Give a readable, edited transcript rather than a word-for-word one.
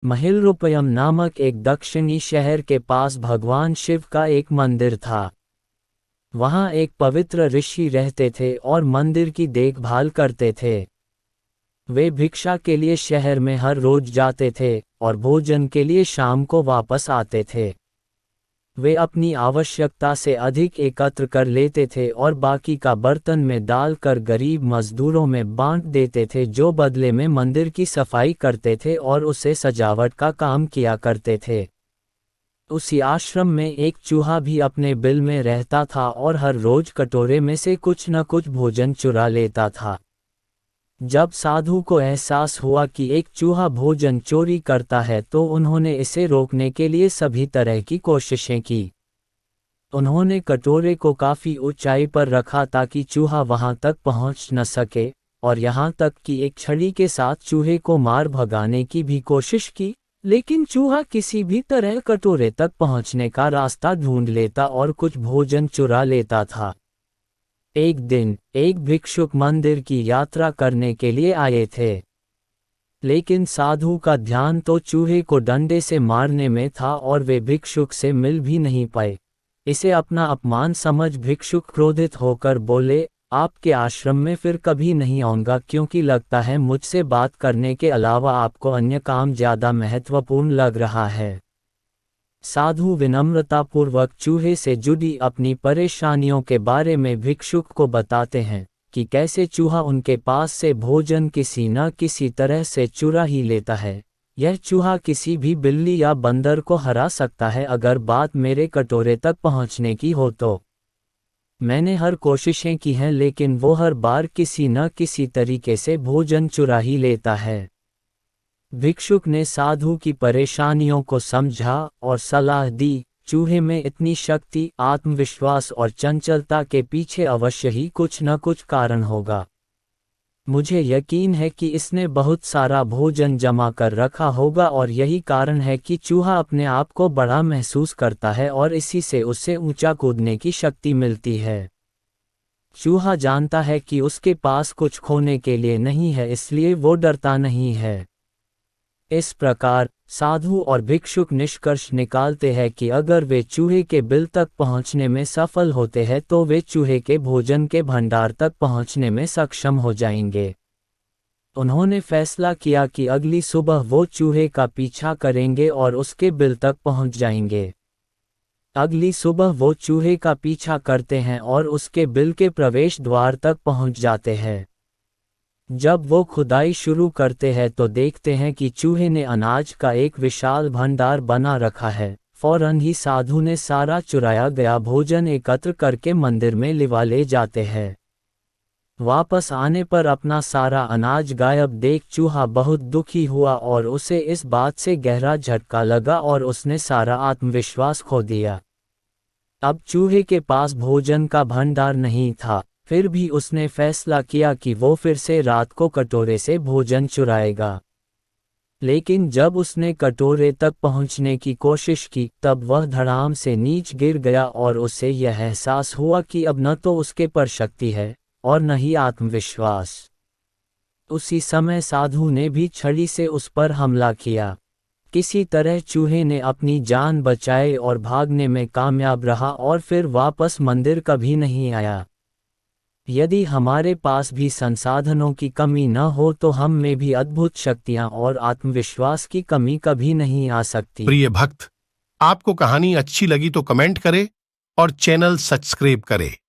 महिलरूपयम नामक एक दक्षिणी शहर के पास भगवान शिव का एक मंदिर था। वहाँ एक पवित्र ऋषि रहते थे और मंदिर की देखभाल करते थे। वे भिक्षा के लिए शहर में हर रोज जाते थे और भोजन के लिए शाम को वापस आते थे। वे अपनी आवश्यकता से अधिक एकत्र कर लेते थे और बाकी का बर्तन में डालकर गरीब मजदूरों में बांट देते थे, जो बदले में मंदिर की सफाई करते थे और उसे सजावट का काम किया करते थे। उसी आश्रम में एक चूहा भी अपने बिल में रहता था और हर रोज कटोरे में से कुछ न कुछ भोजन चुरा लेता था। जब साधु को एहसास हुआ कि एक चूहा भोजन चोरी करता है तो उन्होंने इसे रोकने के लिए सभी तरह की कोशिशें की। उन्होंने कटोरे को काफ़ी ऊंचाई पर रखा ताकि चूहा वहां तक पहुंच न सके, और यहां तक कि एक छड़ी के साथ चूहे को मार भगाने की भी कोशिश की, लेकिन चूहा किसी भी तरह कटोरे तक पहुंचने का रास्ता ढूंढ लेता और कुछ भोजन चुरा लेता था। एक दिन एक भिक्षुक मंदिर की यात्रा करने के लिए आए थे, लेकिन साधु का ध्यान तो चूहे को डंडे से मारने में था और वे भिक्षुक से मिल भी नहीं पाए। इसे अपना अपमान समझ भिक्षुक क्रोधित होकर बोले, आपके आश्रम में फिर कभी नहीं आऊंगा, क्योंकि लगता है मुझसे बात करने के अलावा आपको अन्य काम ज़्यादा महत्वपूर्ण लग रहा है। साधु विनम्रतापूर्वक चूहे से जुड़ी अपनी परेशानियों के बारे में भिक्षुक को बताते हैं कि कैसे चूहा उनके पास से भोजन किसी न किसी तरह से चुरा ही लेता है। यह चूहा किसी भी बिल्ली या बंदर को हरा सकता है अगर बात मेरे कटोरे तक पहुंचने की हो तो। मैंने हर कोशिशें की हैं, लेकिन वो हर बार किसी न किसी तरीके से भोजन चुरा ही लेता है। भिक्षुक ने साधु की परेशानियों को समझा और सलाह दी, चूहे में इतनी शक्ति, आत्मविश्वास और चंचलता के पीछे अवश्य ही कुछ न कुछ कारण होगा। मुझे यकीन है कि इसने बहुत सारा भोजन जमा कर रखा होगा और यही कारण है कि चूहा अपने आप को बड़ा महसूस करता है और इसी से उसे ऊंचा कूदने की शक्ति मिलती है। चूहा जानता है कि उसके पास कुछ खोने के लिए नहीं है, इसलिए वो डरता नहीं है। इस प्रकार साधु और भिक्षुक निष्कर्ष निकालते हैं कि अगर वे चूहे के बिल तक पहुंचने में सफल होते हैं तो वे चूहे के भोजन के भंडार तक पहुंचने में सक्षम हो जाएंगे। उन्होंने फैसला किया कि अगली सुबह वो चूहे का पीछा करेंगे और उसके बिल तक पहुंच जाएंगे। अगली सुबह वो चूहे का पीछा करते हैं और उसके बिल के प्रवेश द्वार तक पहुंच जाते हैं। जब वो खुदाई शुरू करते हैं तो देखते हैं कि चूहे ने अनाज का एक विशाल भंडार बना रखा है। फौरन ही साधु ने सारा चुराया गया भोजन एकत्र करके मंदिर में लिवा ले जाते हैं। वापस आने पर अपना सारा अनाज गायब देख चूहा बहुत दुखी हुआ और उसे इस बात से गहरा झटका लगा और उसने सारा आत्मविश्वास खो दिया। अब चूहे के पास भोजन का भंडार नहीं था, फिर भी उसने फैसला किया कि वो फिर से रात को कटोरे से भोजन चुराएगा। लेकिन जब उसने कटोरे तक पहुंचने की कोशिश की तब वह धड़ाम से नीच गिर गया और उसे यह एहसास हुआ कि अब न तो उसके पर शक्ति है और न ही आत्मविश्वास। उसी समय साधु ने भी छड़ी से उस पर हमला किया। किसी तरह चूहे ने अपनी जान बचाई और भागने में कामयाब रहा और फिर वापस मंदिर कभी नहीं आया। यदि हमारे पास भी संसाधनों की कमी न हो तो हम में भी अद्भुत शक्तियां और आत्मविश्वास की कमी कभी नहीं आ सकती। प्रिय भक्त, आपको कहानी अच्छी लगी तो कमेंट करें और चैनल सब्सक्राइब करें।